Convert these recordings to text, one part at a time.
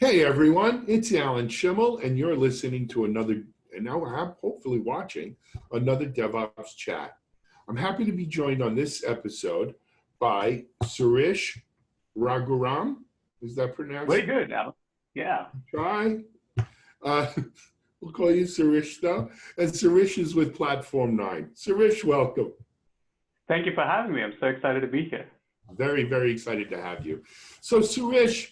Hey everyone, it's Alan Schimmel, and you're listening to another, and now I'm hopefully watching another DevOps chat. I'm happy to be joined on this episode by Sirish Raghuram. Is that pronounced? Very good, Alan. Yeah. Try. Uh, we'll call you Sirish though. And Sirish is with Platform9. Sirish, welcome. Thank you for having me. I'm so excited to be here. Very, very excited to have you. So Sirish,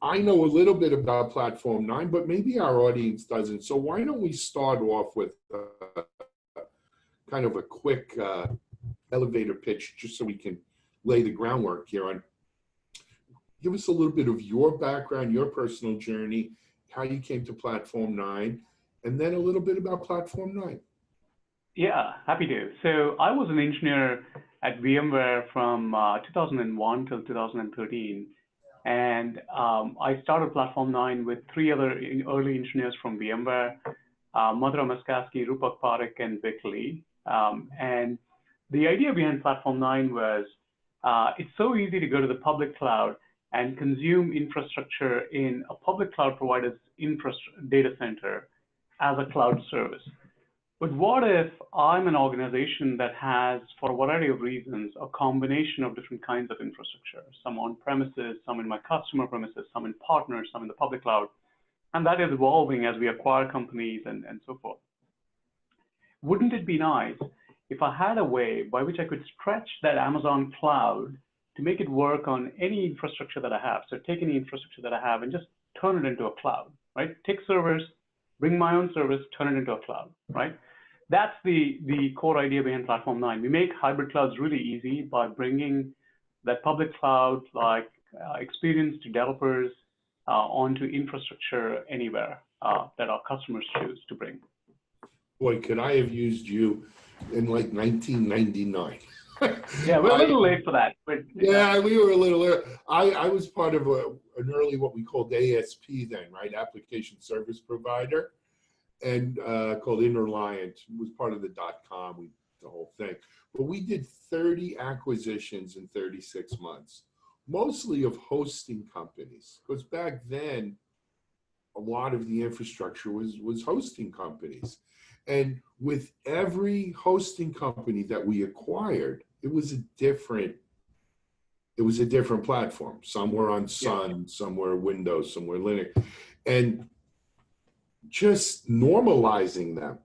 I know a little bit about Platform9, but maybe our audience doesn't. So why don't we start off with kind of a quick elevator pitch, just so we can lay the groundwork here on. Give us a little bit of your background, your personal journey, how you came to Platform9, and then a little bit about Platform9. Yeah, happy to. So I was an engineer at VMware from 2001 till 2013. And I started Platform9 with three other early engineers from VMware, Madhura Maskaski, Rupak Parekh, and Vic Lee. And the idea behind Platform9 was it's so easy to go to the public cloud and consume infrastructure in a public cloud provider's data center as a cloud service. But what if I'm an organization that has, for a variety of reasons, a combination of different kinds of infrastructure, some on premises, some in my customer premises, some in partners, some in the public cloud, and that is evolving as we acquire companies and so forth. Wouldn't it be nice if I had a way by which I could stretch that Amazon cloud to make it work on any infrastructure that I have? So take any infrastructure that I have and just turn it into a cloud, right? Take servers, bring my own service, turn it into a cloud, right? That's the core idea behind Platform9. We make hybrid clouds really easy by bringing that public cloud like experience to developers onto infrastructure anywhere that our customers choose to bring. Boy, could I have used you in like 1999. Yeah, we're a little late for that. But yeah, we were a little early. I was part of an early, what we called ASP then, right? Application Service Provider. And called Interliant, was part of the .com, the whole thing. But we did 30 acquisitions in 36 months, mostly of hosting companies. Because back then, a lot of the infrastructure was hosting companies. And with every hosting company that we acquired, it was a different platform. Some were on Sun, some were Windows, some were Linux. And just normalizing them,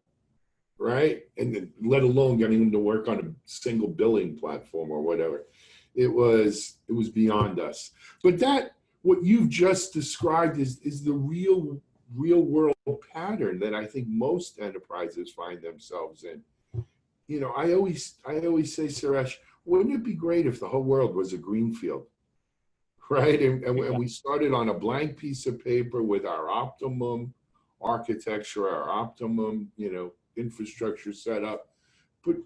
right? And let alone getting them to work on a single billing platform or whatever. It was beyond us. But what you've just described is the real world pattern that I think most enterprises find themselves in. You know, I always say, Suresh, wouldn't it be great if the whole world was a greenfield, right? And we started on a blank piece of paper with our optimum architecture, our optimum, infrastructure set up, but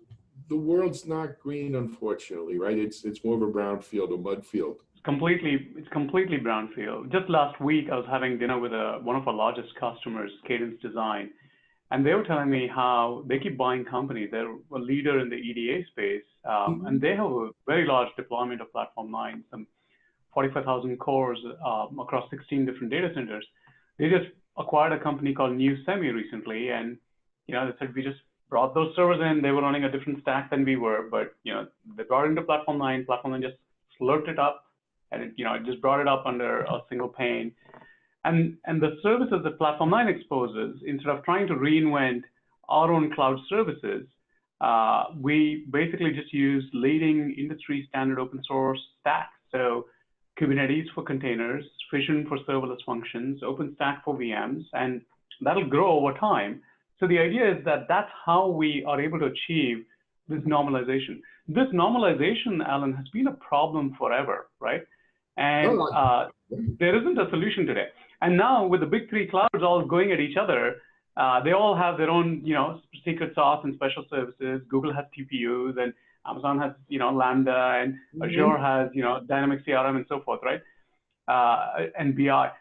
the world's not green, unfortunately, right? It's more of a brownfield, a mud field. It's completely brownfield. Just last week, I was having dinner with one of our largest customers, Cadence Design, and they were telling me how they keep buying companies. They're a leader in the EDA space, and they have a very large deployment of Platform9, some 45,000 cores across 16 different data centers. They just acquired a company called New Semi recently, and they said we just brought those servers in. They were running a different stack than we were, but they brought it into Platform9. Platform9 just slurped it up, and it just brought it up under a single pane. And the services that Platform9 exposes, instead of trying to reinvent our own cloud services, we basically just use leading industry standard open source stacks. So Kubernetes for containers, Fission for serverless functions, OpenStack for VMs, and that'll grow over time. So the idea is that that's how we are able to achieve this normalization. This normalization, Alan, has been a problem forever, right? And there isn't a solution today. And now with the big three clouds all going at each other, they all have their own, secret sauce and special services. Google has TPUs, and Amazon has, Lambda, and Azure has, Dynamic CRM and so forth, right? And BI.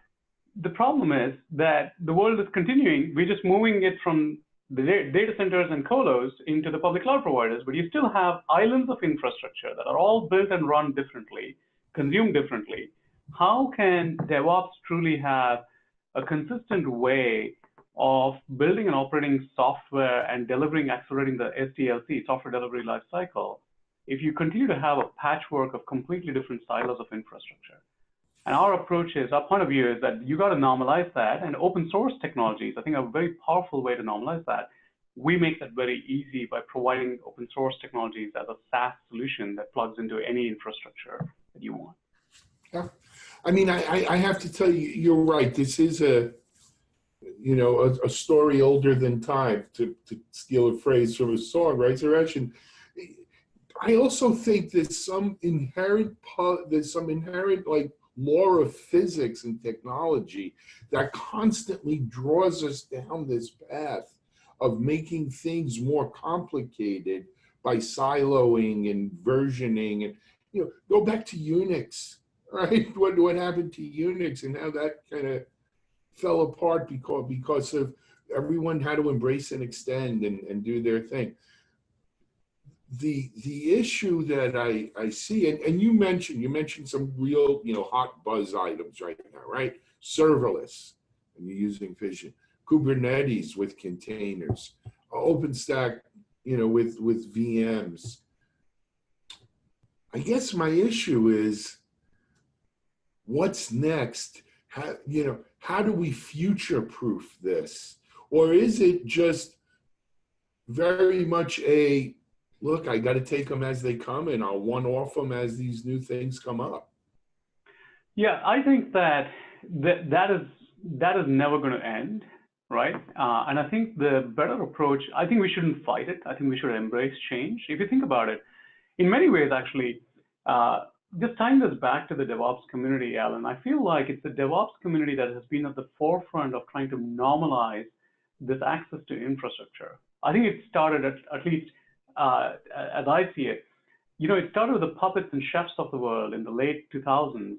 The problem is that the world is continuing. We're just moving it from the data centers and colos into the public cloud providers, but you still have islands of infrastructure that are all built and run differently, consumed differently. how can DevOps truly have a consistent way of building and operating software and delivering, accelerating the SDLC, software delivery lifecycle, if you continue to have a patchwork of completely different silos of infrastructure? And our approach is, our point of view is that you got to normalize that, and open source technologies, I think, are a very powerful way to normalize that. We make that very easy by providing open source technologies as a SaaS solution that plugs into any infrastructure that you want. Yeah. I mean, I have to tell you, you're right. This is a story older than time, to steal a phrase from a song, right, Suresh? And I also think there's some inherent like law of physics and technology that constantly draws us down this path of making things more complicated by siloing and versioning. And go back to Unix, right? What happened to Unix and how that kind of fell apart because of everyone had to embrace and extend and do their thing. The issue that I see, and you mentioned some real hot buzz items right now, right? Serverless, and you're using Vision, Kubernetes with containers, OpenStack, with VMs. I guess my issue is, what's next? How do we future-proof this? Or is it just very much a, look, I got to take them as they come, and I'll one-off them as these new things come up? Yeah, I think that is never going to end, right? And I think the better approach, I think we shouldn't fight it. I think we should embrace change. If you think about it, in many ways, actually, just tying this back to the DevOps community, Alan, I feel like it's the DevOps community that has been at the forefront of trying to normalize this access to infrastructure. I think it started, at least as I see it, it started with the puppets and chefs of the world in the late 2000s.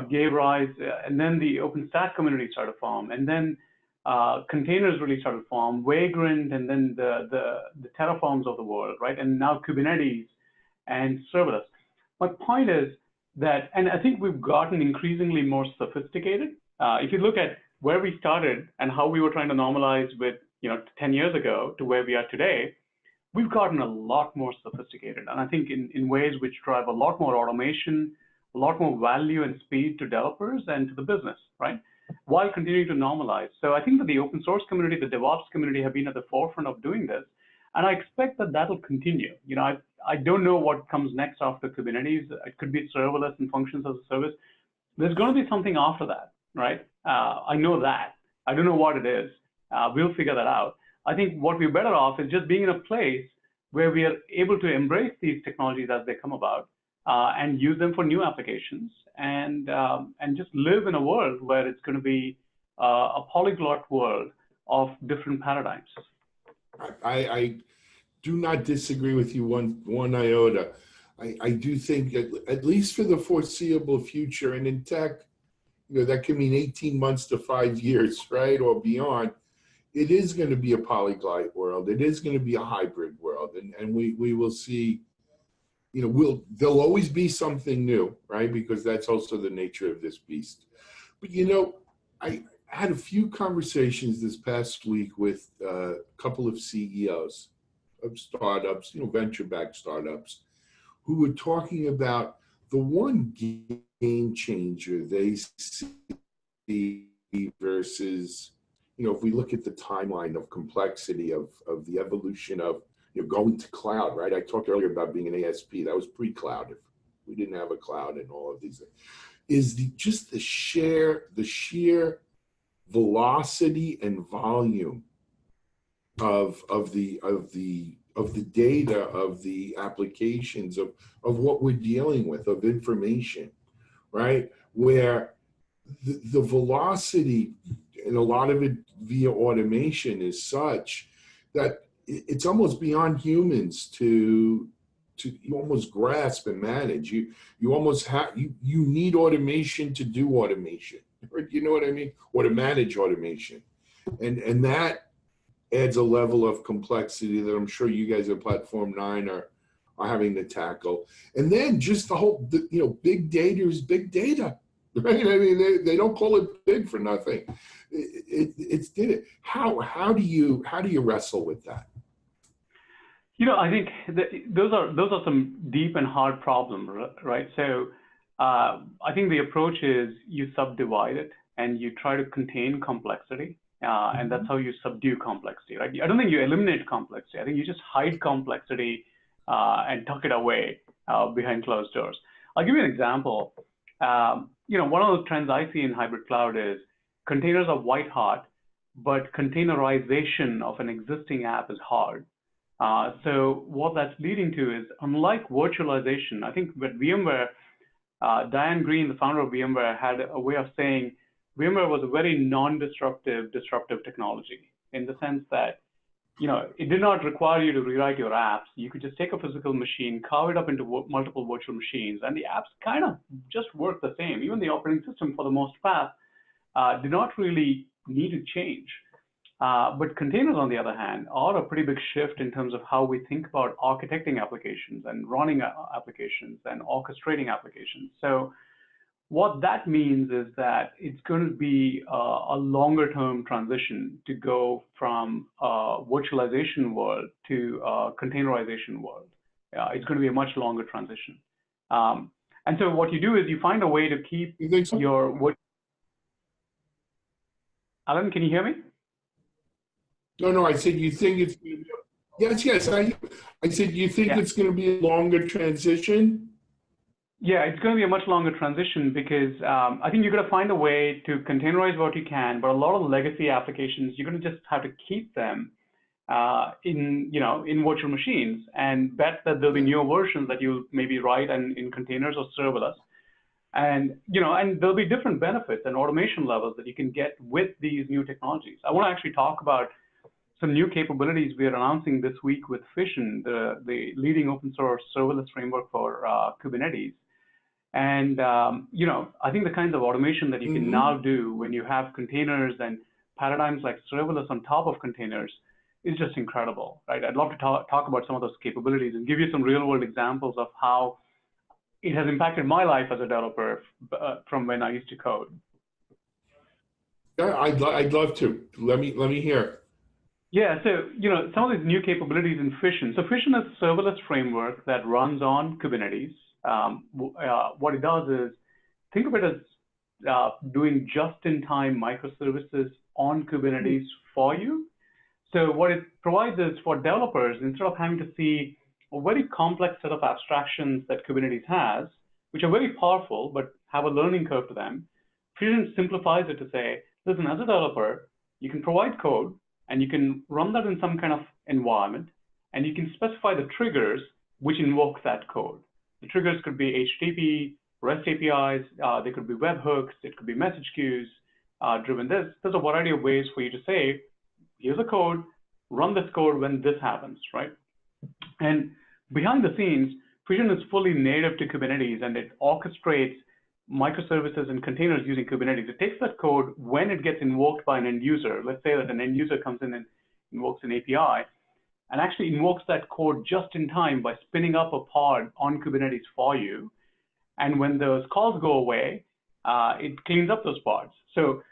Gave rise, and then the OpenStack community started to form, and then containers really started to form, Vagrant, and then the Terraforms of the world, right? And now Kubernetes and serverless. My point is that, and I think we've gotten increasingly more sophisticated. If you look at where we started and how we were trying to normalize with 10 years ago to where we are today, we've gotten a lot more sophisticated. And I think in ways which drive a lot more automation, a lot more value and speed to developers and to the business, right? While continuing to normalize. So I think that the open source community, the DevOps community have been at the forefront of doing this. And I expect that that'll continue. I don't know what comes next after Kubernetes. It could be serverless and functions as a service. There's going to be something after that, right? I know that. I don't know what it is. We'll figure that out. I think what we're better off is just being in a place where we are able to embrace these technologies as they come about and use them for new applications and just live in a world where it's going to be a polyglot world of different paradigms. I do not disagree with you one iota. I do think at least for the foreseeable future, and in tech, that can mean 18 months to 5 years, right, or beyond. It is going to be a polyglot world. It is going to be a hybrid world, and we will see. There'll always be something new, right? Because that's also the nature of this beast. But I had a few conversations this past week with a couple of CEOs of startups, venture-backed startups, who were talking about the one game changer they see versus, if we look at the timeline of complexity of the evolution of going to cloud, right? I talked earlier about being an ASP. That was pre-cloud. If we didn't have a cloud and all of these things, is the sheer velocity and volume of the data, of the applications, of what we're dealing with, of information, right? Where the velocity, and a lot of it via automation, is such that it's almost beyond humans to you almost grasp and manage. You almost have, you need automation to do automation. You know what I mean? Or to manage automation. And that adds a level of complexity that I'm sure you guys at Platform9 are having to tackle. And then just the whole, big data is big data, right? I mean, they don't call it big for nothing. It's data. How do you wrestle with that? I think those are some deep and hard problems, right? So I think the approach is you subdivide it and you try to contain complexity, and that's how you subdue complexity, right? I don't think you eliminate complexity. I think you just hide complexity and tuck it away behind closed doors. I'll give you an example. One of the trends I see in hybrid cloud is containers are white hot, but containerization of an existing app is hard. So what that's leading to is, unlike virtualization, I think with VMware, Diane Green, the founder of VMware, had a way of saying VMware was a very non-disruptive, disruptive technology, in the sense that, it did not require you to rewrite your apps. You could just take a physical machine, carve it up into multiple virtual machines, and the apps kind of just work the same. Even the operating system, for the most part, did not really need to change. But containers, on the other hand, are a pretty big shift in terms of how we think about architecting applications and running applications and orchestrating applications. So what that means is that it's going to be a longer-term transition to go from a virtualization world to a containerization world. It's going to be a much longer transition. And so what you do is you find a way to keep your... Alan, can you hear me? No, I said you think it's going to be, yes. I said you think it's going to be a longer transition? Yeah, it's going to be a much longer transition because I think you're going to find a way to containerize what you can, but a lot of the legacy applications, you're going to just have to keep them in virtual machines and bet that there'll be newer versions that you'll maybe write in containers or serverless. And there'll be different benefits and automation levels that you can get with these new technologies. I want to actually talk about some new capabilities we are announcing this week with Fission, the leading open source serverless framework for Kubernetes. And I think the kinds of automation that you can now do when you have containers and paradigms like serverless on top of containers is just incredible, right? I'd love to talk about some of those capabilities and give you some real world examples of how it has impacted my life as a developer from when I used to code. Yeah, I'd love to. Let me hear. Yeah, so some of these new capabilities in Fission. So Fission is a serverless framework that runs on Kubernetes. What it does is, think of it as doing just-in-time microservices on Kubernetes for you. So what it provides is, for developers, instead of having to see a very complex set of abstractions that Kubernetes has, which are very powerful but have a learning curve to them, Fission simplifies it to say, listen, as a developer, you can provide code, and you can run that in some kind of environment, and you can specify the triggers which invoke that code. The triggers could be HTTP, REST APIs, they could be webhooks, it could be message queues driven. There's a variety of ways for you to say, here's a code, run this code when this happens, right? And behind the scenes, Fission is fully native to Kubernetes, and it orchestrates microservices and containers using Kubernetes. It takes that code when it gets invoked by an end user. Let's say that an end user comes in and invokes an API, and actually invokes that code just in time by spinning up a pod on Kubernetes for you. And when those calls go away, it cleans up those pods. So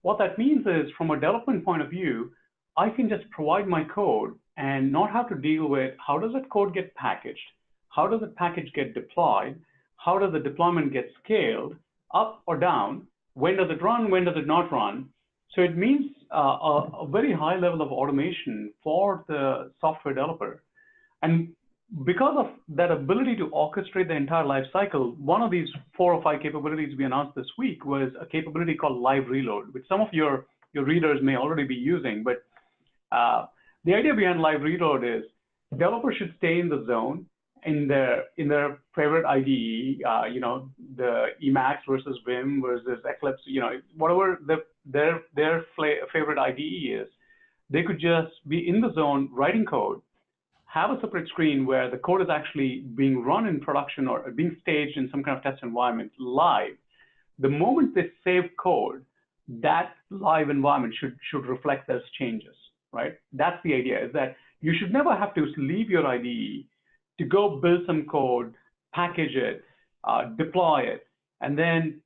what that means is, from a development point of view, I can just provide my code and not have to deal with how does that code get packaged, how does the package get deployed, how does the deployment get scaled up or down, when does it run, when does it not run. So it means a very high level of automation for the software developer. And because of that ability to orchestrate the entire life cycle, one of these 4 or 5 capabilities we announced this week was a capability called Live Reload, which some of your readers may already be using. But the idea behind Live Reload is developers should stay in the zone in their favorite IDE, the Emacs versus Vim versus Eclipse, whatever their favorite IDE is. They could just be in the zone writing code, have a separate screen where the code is actually being run in production or being staged in some kind of test environment live. The moment they save code, that live environment should reflect those changes, right? That's the idea, is that you should never have to leave your IDE, to go build some code, package it, deploy it, and then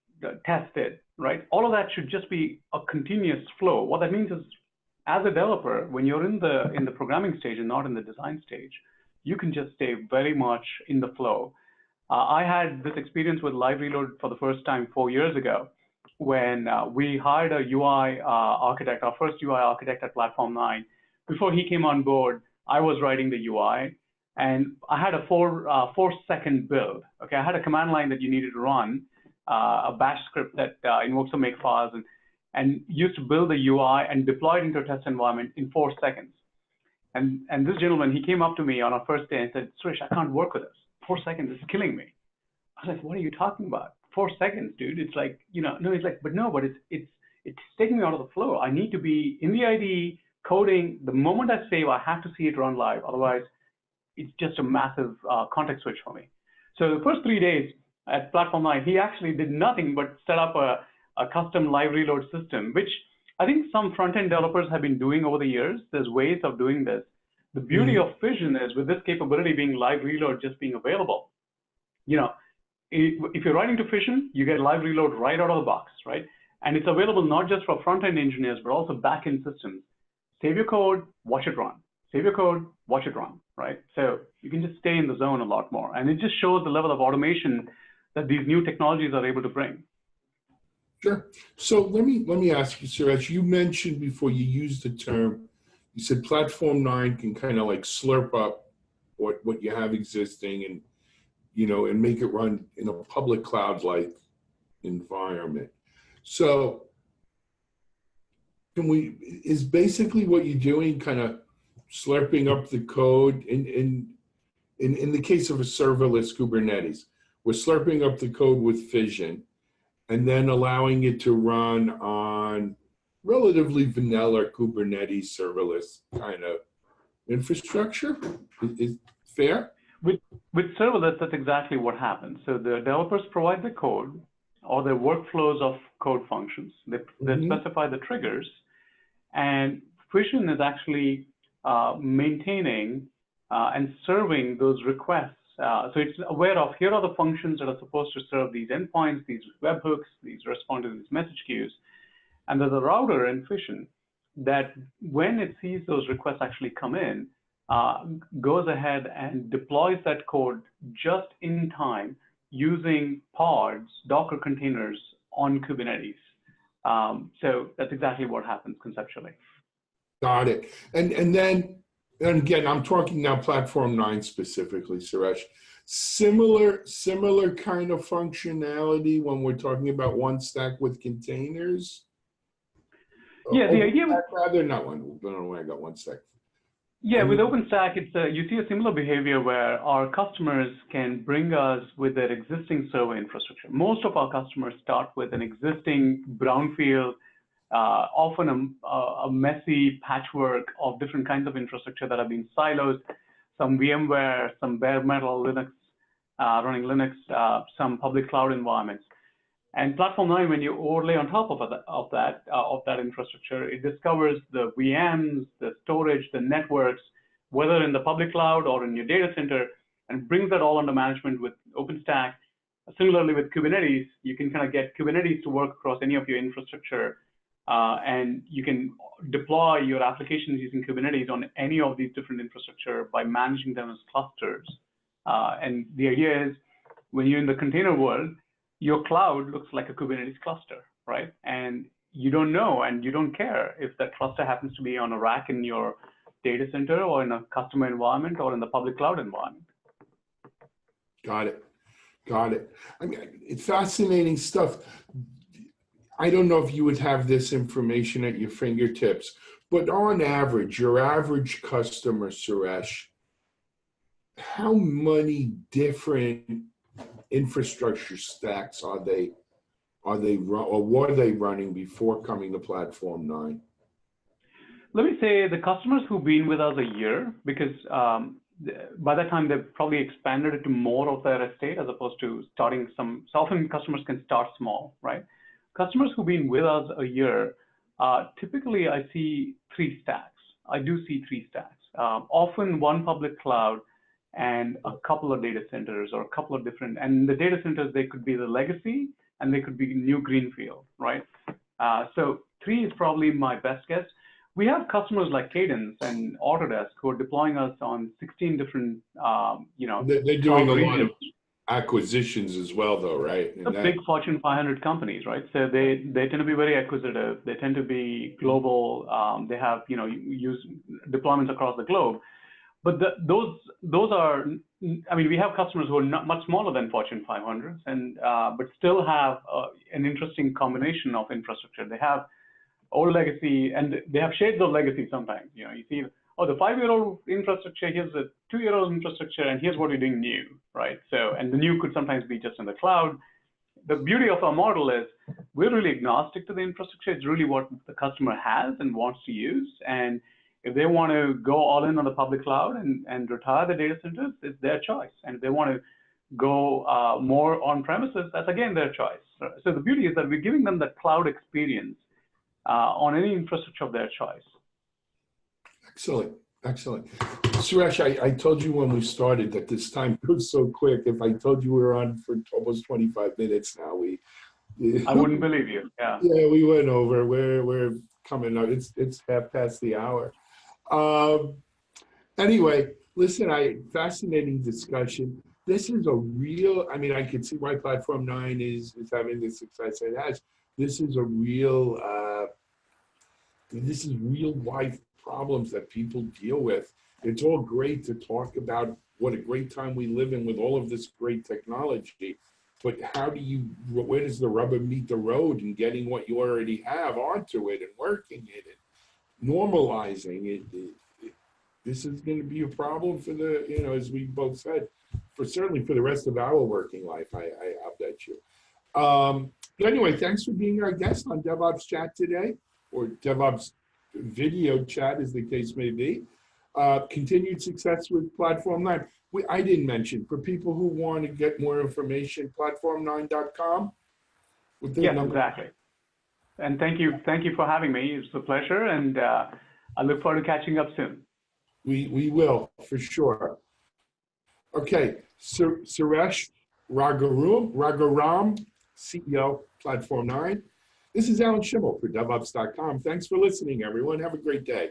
test it, right? All of that should just be a continuous flow. What that means is, as a developer, when you're in the programming stage and not in the design stage, you can just stay very much in the flow. I had this experience with Live Reload for the first time 4 years ago when we hired a UI architect, our first UI architect at Platform9. Before he came on board, I was writing the UI, and I had a 4-second build. Okay, I had a command line that you needed to run, a bash script that invokes some make files and used to build the UI and deploy it into a test environment in 4 seconds. And this gentleman, he came up to me on our first day and said, Sirish, I can't work with this. 4 seconds is killing me. I was like, what are you talking about? 4 seconds, dude. It's like, no, he's like, but it's taking me out of the flow. I need to be in the IDE coding. The moment I save, I have to see it run live. Otherwise, it's just a massive context switch for me. So the first 3 days at Platform9, he actually did nothing but set up a custom live reload system, which I think some front-end developers have been doing over the years. There's ways of doing this. The beauty of Fission is, with this capability being live reload just being available, if you're writing to Fission, you get live reload right out of the box, right? And it's available not just for front-end engineers, but also back-end systems. Save your code, watch it run. Save your code, watch it run, right? So you can just stay in the zone a lot more. And it just shows the level of automation that these new technologies are able to bring. Sure. So let me ask you, Suresh, you mentioned before you used the term, you said Platform9 can kind of like slurp up what you have existing and, and make it run in a public cloud-like environment. So is basically what you're doing kind of slurping up the code in the case of a serverless Kubernetes? We're slurping up the code with Fission and then allowing it to run on relatively vanilla Kubernetes serverless kind of infrastructure. Is fair? With serverless, that's exactly what happens. So the developers provide the code or the workflows of code functions. They specify the triggers, and Fission is actually maintaining and serving those requests. So it's aware of, here are the functions that are supposed to serve these endpoints, these webhooks, these respond to these message queues. And there's a router in Fission that, when it sees those requests actually come in, goes ahead and deploys that code just in time using pods, Docker containers on Kubernetes. So that's exactly what happens conceptually. Got it. And again, I'm talking now Platform9 specifically, Suresh. Similar kind of functionality when we're talking about OneStack with containers. Yeah, the idea with rather not one. I don't know why I got OneStack. Yeah, with OpenStack, you see a similar behavior where our customers can bring us with their existing server infrastructure. Most of our customers start with an existing brownfield, often a messy patchwork of different kinds of infrastructure that have been silos, some VMware, some bare metal Linux, running Linux, some public cloud environments. And Platform9, when you overlay on top of that infrastructure, it discovers the VMs, the storage, the networks, whether in the public cloud or in your data center, and brings that all under management with OpenStack. Similarly, with Kubernetes, you can kind of get Kubernetes to work across any of your infrastructure, and you can deploy your applications using Kubernetes on any of these different infrastructure by managing them as clusters. And the idea is, when you're in the container world, your cloud looks like a Kubernetes cluster, right? And you don't know and you don't care if that cluster happens to be on a rack in your data center or in a customer environment or in the public cloud environment. Got it. I mean, it's fascinating stuff. I don't know if you would have this information at your fingertips, but on average, your average customer, Suresh, how many different infrastructure stacks are they or were they running before coming to Platform9? Let me say the customers who've been with us a year, because by that time they've probably expanded it to more of their estate as opposed to starting some. So often customers can start small, right? Customers who've been with us a year, typically I see 3 stacks. I do see 3 stacks. Often one public cloud and a couple of data centers or a couple of different, and the data centers, they could be the legacy and they could be new greenfield, right? So 3 is probably my best guess. We have customers like Cadence and Autodesk who are deploying us on 16 different, They're doing a lot of acquisitions as well, though, right? The big Fortune 500 companies, right? So they tend to be very acquisitive. They tend to be global. They have use deployments across the globe. But those are, I mean, we have customers who are not much smaller than Fortune 500s, and but still have an interesting combination of infrastructure. They have old legacy, and they have shades of legacy sometimes. You see, oh, the 5-year-old infrastructure, here's the 2-year-old infrastructure, and here's what we're doing new, right? So, and the new could sometimes be just in the cloud. The beauty of our model is we're really agnostic to the infrastructure. It's really what the customer has and wants to use. And if they want to go all in on the public cloud and retire the data centers, it's their choice. And if they want to go more on premises, that's again their choice. So the beauty is that we're giving them that cloud experience on any infrastructure of their choice. Excellent, excellent. Suresh, I told you when we started that this time goes so quick. If I told you we were on for almost 25 minutes now, I wouldn't believe you. Yeah. Yeah, we went over. We're coming up. It's half past the hour. Anyway, listen, fascinating discussion. This is a real, I mean, I can see why Platform9 is having the success it has. This is a real, this is real life problems that people deal with. It's all great to talk about what a great time we live in with all of this great technology, but where does the rubber meet the road in getting what you already have onto it and working it and normalizing it? This is going to be a problem for the, as we both said, certainly for the rest of our working life, I'll bet you. But anyway, thanks for being our guest on DevOps Chat today, or DevOps Video Chat, as the case may be. Continued success with Platform9. I didn't mention, for people who want to get more information, platform9.com. Yes, exactly. And thank you for having me. It's a pleasure, and I look forward to catching up soon. We will, for sure. Okay, Sirish Raghuram, CEO, Platform9. This is Alan Schimmel for DevOps.com. Thanks for listening, everyone. Have a great day.